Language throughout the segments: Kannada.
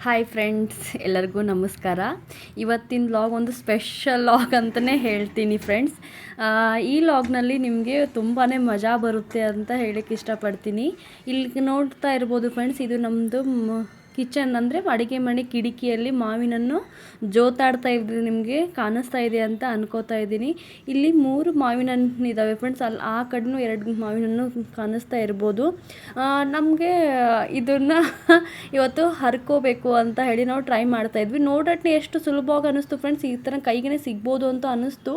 ಹಾಯ್ ಫ್ರೆಂಡ್ಸ್, ಎಲ್ಲರಿಗೂ ನಮಸ್ಕಾರ. ಇವತ್ತಿನ ಲಾಗ್ ಒಂದು ಸ್ಪೆಷಲ್ ಲಾಗ್ ಅಂತಲೇ ಹೇಳ್ತೀನಿ ಫ್ರೆಂಡ್ಸ್. ಈ ಲಾಗ್ನಲ್ಲಿ ನಿಮಗೆ ತುಂಬಾ ಮಜಾ ಬರುತ್ತೆ ಅಂತ ಹೇಳಕ್ಕೆ ಇಷ್ಟಪಡ್ತೀನಿ. ಇಲ್ಲಿ ನೋಡ್ತಾ ಇರ್ಬೋದು ಫ್ರೆಂಡ್ಸ್, ಇದು ನಮ್ಮದು ಕಿಚನ್ ಅಂದರೆ ಅಡುಗೆ ಮನೆ ಕಿಟಕಿಯಲ್ಲಿ ಮಾವಿನನ್ನು ಜೋತಾಡ್ತಾ ಇದ್ದೀನಿ. ನಿಮಗೆ ಕಾಣಿಸ್ತಾ ಇದೆ ಅಂತ ಅನ್ಕೋತಾ ಇದ್ದೀನಿ. ಇಲ್ಲಿ 3 ಮಾವಿನ ಹಣ್ಣು ಇದ್ದಾವೆ ಫ್ರೆಂಡ್ಸ್. ಅಲ್ಲಿ ಆ ಕಡೆನೂ 2 ಮಾವಿನ ಹಣ್ಣು ಕಾಣಿಸ್ತಾ ಇರ್ಬೋದು. ನಮಗೆ ಇದನ್ನು ಇವತ್ತು ಹರ್ಕೋಬೇಕು ಅಂತ ಹೇಳಿ ನಾವು ಟ್ರೈ ಮಾಡ್ತಾ ಇದ್ವಿ. ನೋಡೋಕ್ಕೆ ಎಷ್ಟು ಸುಲಭವಾಗಿ ಅನ್ನಿಸ್ತು ಫ್ರೆಂಡ್ಸ್, ಈ ಥರ ಕೈಗೆ ಸಿಗ್ಬೋದು ಅಂತ ಅನ್ನಿಸ್ತು.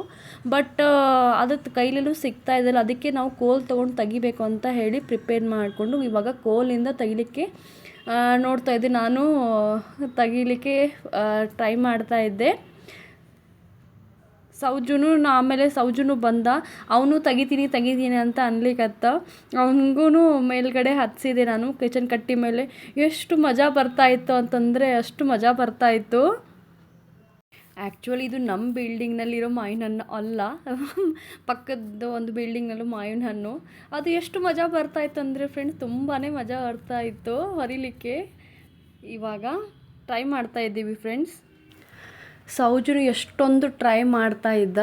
ಬಟ್ ಅದು ಕೈಲೆಲ್ಲೂ ಸಿಗ್ತಾ ಇದ್ದಿಲ್ಲ. ಅದಕ್ಕೆ ನಾವು ಕೋಲ್ ತೊಗೊಂಡು ತೆಗಿಬೇಕು ಅಂತ ಹೇಳಿ ಪ್ರಿಪೇರ್ ಮಾಡಿಕೊಂಡು ಇವಾಗ ಕೋಲಿಂದ ತೆಗಿಲಿಕ್ಕೆ ನೋಡ್ತಾ ಇದ್ದೆ. ನಾನು ತೆಗಿಲಿಕ್ಕೆ ಟ್ರೈ ಮಾಡ್ತಾ ಇದ್ದೆ. ಆಮೇಲೆ ಸೌಜುನು ಬಂದ. ಅವನು ತೆಗಿತೀನಿ ಅಂತ ಅನ್ಲಿಕ್ಕತ್ತ. ಅವನಿಗೂ ಮೇಲ್ಗಡೆ ಹತ್ತಿಸಿದೆ ನಾನು ಕಿಚನ್ ಕಟ್ಟಿ ಮೇಲೆ. ಎಷ್ಟು ಮಜಾ ಬರ್ತಾಯಿತ್ತು ಅಂತಂದರೆ ಅಷ್ಟು ಮಜಾ ಬರ್ತಾಯಿತ್ತು. ಆ್ಯಕ್ಚುಲಿ ಇದು ನಮ್ಮ ಬಿಲ್ಡಿಂಗ್ನಲ್ಲಿರೋ ಮಾವಿನ ಹಣ್ಣು ಅಲ್ಲ, ಪಕ್ಕದ ಒಂದು ಬಿಲ್ಡಿಂಗ್ನಲ್ಲೂ ಮಾವಿನ ಹಣ್ಣು. ಅದು ಎಷ್ಟು ಮಜಾ ಬರ್ತಾಯಿತ್ತು ಅಂದರೆ ಫ್ರೆಂಡ್ಸ್, ತುಂಬಾ ಮಜಾ ಬರ್ತಾಯಿತ್ತು ಹರಿಲಿಕ್ಕೆ. ಇವಾಗ ಟ್ರೈ ಮಾಡ್ತಾ ಇದ್ದೀವಿ ಫ್ರೆಂಡ್ಸ್. ಸೌಜನು ಎಷ್ಟೊಂದು ಟ್ರೈ ಮಾಡ್ತಾ ಇದ್ದ.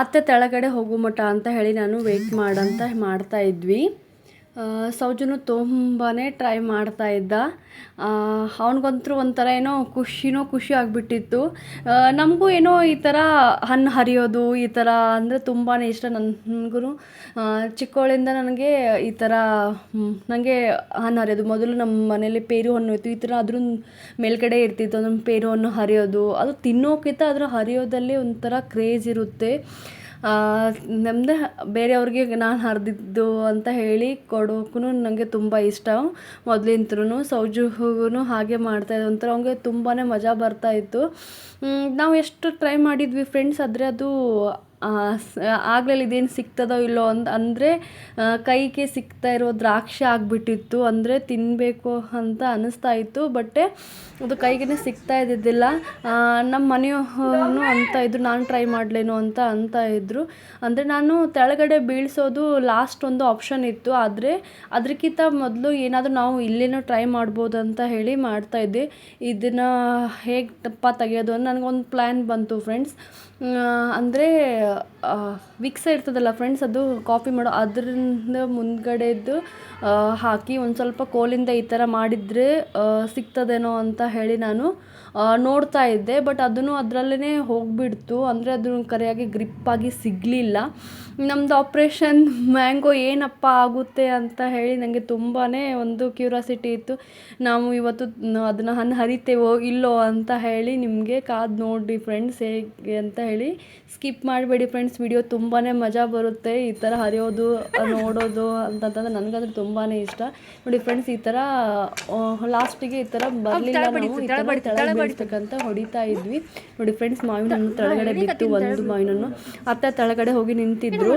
ಅತ್ತೆ ಕೆಳಗಡೆ ಹೋಗೋ ಮಟ ಅಂತ ಹೇಳಿ ನಾನು ವೆಯ್ಟ್ ಮಾಡ್ತಾ ಇದ್ವಿ. ಸೌಜನು ತುಂಬಾ ಟ್ರೈ ಮಾಡ್ತಾ ಇದ್ದ. ಅವನಿಗಂತೂ ಒಂಥರ ಏನೋ ಖುಷಿ ಆಗಿಬಿಟ್ಟಿತ್ತು. ನಮಗೂ ಏನೋ ಈ ಥರ ಹಣ್ಣು ಹರಿಯೋದು ಈ ಥರ ಅಂದರೆ ತುಂಬಾ ಇಷ್ಟ. ನನಗೂ ಚಿಕ್ಕವಳಿಂದ ನನಗೆ ಈ ಥರ ನನಗೆ ಹಣ್ಣು ಹರಿಯೋದು. ಮೊದಲು ನಮ್ಮ ಮನೇಲಿ ಪೇರು ಹಣ್ಣು ಇತ್ತು. ಈ ಥರ ಅದ್ರ ಮೇಲ್ಗಡೆ ಇರ್ತಿತ್ತು ಅದನ್ನು ಪೇರು ಹಣ್ಣು ಹರಿಯೋದು. ಅದು ತಿನ್ನೋಕ್ಕಿಂತ ಅದರ ಹರಿಯೋದಲ್ಲಿ ಒಂಥರ ಕ್ರೇಜ್ ಇರುತ್ತೆ. ನಮ್ಮದೇ ಬೇರೆಯವ್ರಿಗೆ ನಾನು ಹರಿದಿದ್ದು ಅಂತ ಹೇಳಿ ಕೊಡೋಕ್ಕೂ ನನಗೆ ತುಂಬ ಇಷ್ಟ. ಮೊದಲಿಂತ್ರೂ ಸೌಜುಗೂ ಹಾಗೆ ಮಾಡ್ತಾಯಿದ್ದೆ. ಒಂಥರ ಅವ್ನಿಗೆ ತುಂಬಾ ಮಜಾ ಬರ್ತಾಯಿತ್ತು. ನಾವು ಎಷ್ಟು ಟ್ರೈ ಮಾಡಿದ್ವಿ ಫ್ರೆಂಡ್ಸ್, ಆದರೆ ಅದು ಆಗಲಿಲ್ಲ. ಇದೇನು ಸಿಗ್ತದೋ ಇಲ್ಲೋ ಅಂದರೆ ಕೈಗೆ ಸಿಗ್ತಾ ಇರೋ ದ್ರಾಕ್ಷಿ ಆಗಿಬಿಟ್ಟಿತ್ತು. ಅಂದರೆ ತಿನ್ನಬೇಕು ಅಂತ ಅನ್ನಿಸ್ತಾ ಇತ್ತು, ಬಟ್ ಅದು ಕೈಗೆ ಸಿಗ್ತಾ ಇದ್ದಿದ್ದಿಲ್ಲ. ನಮ್ಮ ಮನೆಯವರು ಅಂತ ಇದ್ರು, ನಾನು ಟ್ರೈ ಮಾಡಲೇನೋ ಅಂತ ಇದ್ದರು. ಅಂದರೆ ನಾನು ಕೆಳಗಡೆ ಬೀಳಿಸೋದು ಲಾಸ್ಟ್ ಒಂದು ಆಪ್ಷನ್ ಇತ್ತು. ಆದರೆ ಅದಕ್ಕಿಂತ ಮೊದಲು ಏನಾದರೂ ನಾವು ಇಲ್ಲೇನೋ ಟ್ರೈ ಮಾಡ್ಬೋದು ಅಂತ ಹೇಳಿ ಮಾಡ್ತಾಯಿದ್ದೆ. ಇದನ್ನು ಹೇಗೆ ತೆಗೆಯೋದು ಅಂತ ನನಗೊಂದು ಪ್ಲ್ಯಾನ್ ಬಂತು ಫ್ರೆಂಡ್ಸ್. ಅಂದರೆ ವಿಕ್ಸ್ ಇರ್ತದಲ್ಲ ಫ್ರೆಂಡ್ಸ್, ಅದು ಕಾಫಿ ಮಾಡೋ ಅದರಿಂದ ಮುಂದ್ಗಡೆದು ಹಾಕಿ ಒಂದು ಸ್ವಲ್ಪ ಕೋಲಿಂದ ಈ ಥರ ಮಾಡಿದರೆ ಸಿಗ್ತದೇನೋ ಅಂತ ಹೇಳಿ ನಾನು ನೋಡ್ತಾ ಇದ್ದೆ. ಬಟ್ ಅದನ್ನು ಅದರಲ್ಲೇ ಹೋಗಿಬಿಡ್ತು. ಅಂದರೆ ಅದು ಕರೆಯಾಗಿ ಗ್ರಿಪ್ಪಾಗಿ ಸಿಗಲಿಲ್ಲ. ನಮ್ಮದು ಆಪ್ರೇಷನ್ ಮ್ಯಾಂಗೋ ಏನಪ್ಪ ಆಗುತ್ತೆ ಅಂತ ಹೇಳಿ ನನಗೆ ತುಂಬಾ ಒಂದು ಕ್ಯೂರಿಯಾಸಿಟಿ ಇತ್ತು. ನಾವು ಇವತ್ತು ಅದನ್ನು ಹಣ್ಣು ಹರಿತೇವೋ ಇಲ್ಲೋ ಅಂತ ಹೇಳಿ ನಿಮಗೆ ಕಾದು ನೋಡಿ ಫ್ರೆಂಡ್ಸ್ ಹೇಗೆ ಅಂತ ಹೇಳಿ. ಸ್ಕಿಪ್ ಮಾಡಬೇಡಿ ಫ್ರೆಂಡ್ಸ್, ವಿಡಿಯೋ ತುಂಬಾ ಮಜಾ ಬರುತ್ತೆ. ಈ ಥರ ಹರಿಯೋದು ನೋಡೋದು ಅಂತಂತಂದ್ರೆ ನನಗಂದ್ರೆ ತುಂಬಾ ಇಷ್ಟ. ನೋಡಿ ಫ್ರೆಂಡ್ಸ್, ಈ ಥರ ಲಾಸ್ಟಿಗೆ ಈ ಥರ ಬರಲಿಲ್ಲ, ನಾವು ಈ ಥರ ಕೆಳಗೆ ಬೀಳ್ತಕ್ಕಂತ ಹೊಡಿತಾ ಇದ್ವಿ. ನೋಡಿ ಫ್ರೆಂಡ್ಸ್, ಮಾವಿನ ಹಣ್ಣು ಕೆಳಗಡೆ ಬಿತ್ತು. ಒಂದು ಮಾವಿನ ಹಣ್ಣು ಅತ್ತೆ ಕೆಳಗಡೆ ಹೋಗಿ ನಿಂತಿದ್ರು,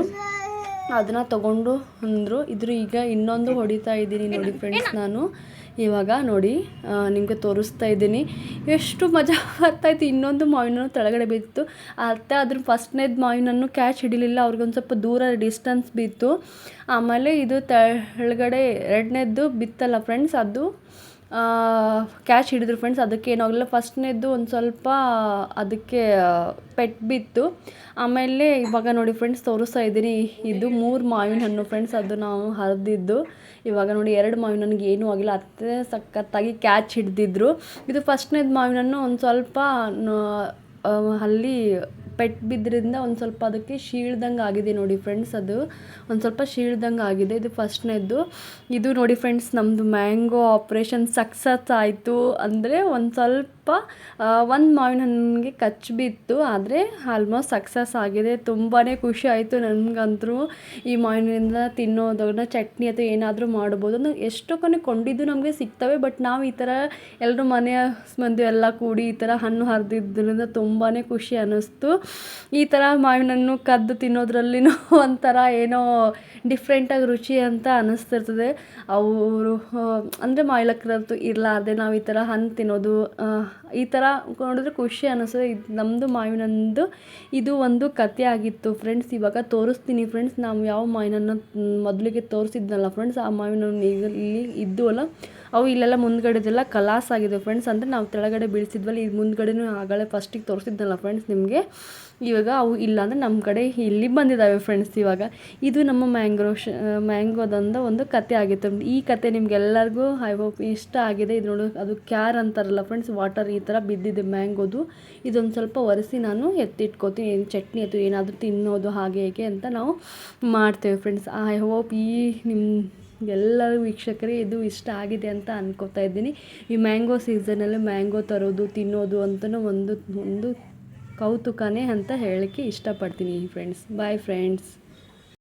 ಅದನ್ನು ತೊಗೊಂಡು ಅಂದರು. ಈಗ ಇನ್ನೊಂದು ಹೊಡಿತಾ ಇದ್ದೀನಿ ನೋಡಿ ಫ್ರೆಂಡ್ಸ್. ನಾನು ಇವಾಗ ನೋಡಿ ನಿಮಗೆ ತೋರಿಸ್ತಾ ಇದ್ದೀನಿ ಎಷ್ಟು ಮಜಾ ಬರ್ತಾಯಿತ್ತು. ಇನ್ನೊಂದು ಮಾವಿನ ಕೆಳಗಡೆ ಬಿತ್ತು. ಅತ್ತೆ ಅದ್ರ ಫಸ್ಟ್ನೇದು ಮಾವಿನನ್ನು ಕ್ಯಾಚ್ ಹಿಡಿಲಿಲ್ಲ, ಅವ್ರಿಗೊಂದು ಸ್ವಲ್ಪ ದೂರ ಡಿಸ್ಟೆನ್ಸ್ ಬಿತ್ತು. ಆಮೇಲೆ ಇದು ಕೆಳಗಡೆ ಎರಡನೇದ್ದು ಬಿತ್ತಲ್ಲ ಫ್ರೆಂಡ್ಸ್, ಅದು ಕ್ಯಾಚ್ ಹಿಡಿದ್ರು ಫ್ರೆಂಡ್ಸ್. ಅದಕ್ಕೆ ಏನಾಗಲಿಲ್ಲ. ಫಸ್ಟ್ನೇದ್ದು ಒಂದು ಸ್ವಲ್ಪ ಅದಕ್ಕೆ ಪೆಟ್ಟು ಬಿತ್ತು. ಆಮೇಲೆ ಇವಾಗ ನೋಡಿ ಫ್ರೆಂಡ್ಸ್ ತೋರಿಸ್ತಾ ಇದ್ದೀನಿ, ಇದು 3 ಮಾವಿನ ಹಣ್ಣು ಫ್ರೆಂಡ್ಸ್. ಅದು ನಾವು ಹರಿದಿದ್ದು. ಇವಾಗ ನೋಡಿ 2 ಮಾವಿನ ಹಣ್ಣಿಗೆ ಏನೂ ಆಗಿಲ್ಲ. ಅತ್ತೆ ಸಖತ್ತಾಗಿ ಕ್ಯಾಚ್ ಹಿಡಿದಿದ್ರು. ಇದು ಫಸ್ಟ್ನೇದು ಮಾವಿನ ಹಣ್ಣು ಒಂದು ಸ್ವಲ್ಪ ಅಲ್ಲಿ ಪೆಟ್ಟು ಬಿದ್ದರಿಂದ ಒಂದು ಸ್ವಲ್ಪ ಅದಕ್ಕೆ ಶೀಳ್ದಂಗೆ ಆಗಿದೆ ನೋಡಿ ಫ್ರೆಂಡ್ಸ್. ಅದು ಒಂದು ಸ್ವಲ್ಪ ಶೀಳ್ದಂಗೆ ಆಗಿದೆ. ಇದು ಫಸ್ಟ್ನೇದ್ದು. ಇದು ನೋಡಿ ಫ್ರೆಂಡ್ಸ್, ನಮ್ಮದು ಮ್ಯಾಂಗೋ ಆಪ್ರೇಷನ್ ಸಕ್ಸಸ್ ಆಯಿತು. ಅಂದರೆ ಒಂದು ಸ್ವಲ್ಪ ಒಂದು ಮಾವಿನ ಹಣ್ಣಿಗೆ ಕಚ್ಚಿ ಬಿತ್ತು, ಆದರೆ ಆಲ್ಮೋಸ್ಟ್ ಸಕ್ಸಸ್ ಆಗಿದೆ. ತುಂಬಾ ಖುಷಿ ಆಯಿತು ನನಗಂತೂ. ಈ ಮಾವಿನಿಂದ ತಿನ್ನೋದನ್ನ ಚಟ್ನಿ ಅಥವಾ ಏನಾದರೂ ಮಾಡ್ಬೋದು. ಎಷ್ಟೋ ಕೊಂಡಿದ್ದು ನಮಗೆ ಸಿಗ್ತವೆ, ಬಟ್ ನಾವು ಈ ಥರ ಎಲ್ಲರೂ ಮನೆಯ ಮಂದಿ ಎಲ್ಲ ಕೂಡಿ ಈ ಥರ ಹಣ್ಣು ಹರಿದಿದ್ದರಿಂದ ತುಂಬಾ ಖುಷಿ ಅನ್ನಿಸ್ತು. ಈ ಥರ ಮಾವಿನ ಹಣ್ಣು ಕದ್ದು ತಿನ್ನೋದ್ರಲ್ಲಿನೂ ಒಂಥರ ಏನೋ ಡಿಫ್ರೆಂಟಾಗಿ ರುಚಿ ಅಂತ ಅನ್ನಿಸ್ತಿರ್ತದೆ. ಅವರು ಅಂದರೆ ಮಾವಿಲಕ್ಕರದ್ದು ಇರಲಾರ್ದೆ ನಾವು ಈ ಥರ ಹಣ್ಣು ತಿನ್ನೋದು, ಈ ಥರ ನೋಡಿದ್ರೆ ಖುಷಿ ಅನ್ನಿಸ್ತದೆ. ಇದು ನಮ್ಮದು ಮಾವಿನದ್ದು ಇದು ಒಂದು ಕಥೆ ಆಗಿತ್ತು ಫ್ರೆಂಡ್ಸ್. ಇವಾಗ ತೋರಿಸ್ತೀನಿ ಫ್ರೆಂಡ್ಸ್, ನಾವು ಯಾವ ಮಾವಿನನ್ನು ಮೊದಲಿಗೆ ತೋರಿಸಿದ್ನಲ್ಲ ಫ್ರೆಂಡ್ಸ್, ಆ ಮಾವಿನ ಈಗ ಇಲ್ಲಿ ಇದ್ದು ಅಲ್ಲ, ಅವು ಇಲ್ಲೆಲ್ಲ ಮುಂದ್ಗಡೆದೆಲ್ಲ ಕಲಾಸ್ ಆಗಿದೆ ಫ್ರೆಂಡ್ಸ್. ಅಂದರೆ ನಾವು ಕೆಳಗಡೆ ಬೀಳಿಸಿದ್ವಲ್ಲ, ಈ ಮುಂದ್ಗಡೆನೂ ಆಗಲೇ ಫಸ್ಟಿಗೆ ತೋರಿಸಿದ್ನಲ್ಲ ಫ್ರೆಂಡ್ಸ್ ನಿಮಗೆ. ಇವಾಗ ಅವು ಇಲ್ಲ ಅಂದರೆ ನಮ್ಮ ಕಡೆ ಇಲ್ಲಿ ಬಂದಿದ್ದಾವೆ ಫ್ರೆಂಡ್ಸ್. ಇವಾಗ ಇದು ನಮ್ಮ ಮ್ಯಾಂಗೋದಂದ ಒಂದು ಕತೆ ಆಗಿತ್ತು. ಈ ಕತೆ ನಿಮ್ಗೆಲ್ಲರಿಗೂ ಐ ಹೋಪ್ ಇಷ್ಟ ಆಗಿದೆ. ಇದು ನೋಡಿ, ಅದು ಕ್ಯಾರ್ ಅಂತಾರಲ್ಲ ಫ್ರೆಂಡ್ಸ್, ವಾಟರ್ ಈ ಥರ ಬಿದ್ದಿದೆ ಮ್ಯಾಂಗೋದು. ಇದೊಂದು ಸ್ವಲ್ಪ ಒರೆಸಿ ನಾನು ಎತ್ತಿಟ್ಕೋತೀನಿ. ಏನು ಚಟ್ನಿ ಅಥವಾ ಏನಾದರೂ ತಿನ್ನೋದು ಹಾಗೆ ಹೇಗೆ ಅಂತ ನಾವು ಮಾಡ್ತೇವೆ ಫ್ರೆಂಡ್ಸ್. ಐ ಹೋಪ್ ಈ ಎಲ್ಲರೂ ವೀಕ್ಷಕರೇ ಇದು ಇಷ್ಟ ಆಗಿದೆ ಅಂತ ಅನ್ಕೋತಾ ಇದ್ದೀನಿ. ಈ ಮ್ಯಾಂಗೋ ಸೀಸನಲ್ಲಿ ಮ್ಯಾಂಗೋ ತರೋದು ತಿನ್ನೋದು ಅಂತಲೂ ಒಂದು ಕೌತುಕನೇ ಅಂತ ಹೇಳೋಕ್ಕೆ ಇಷ್ಟಪಡ್ತೀನಿ ಫ್ರೆಂಡ್ಸ್. Bye friends.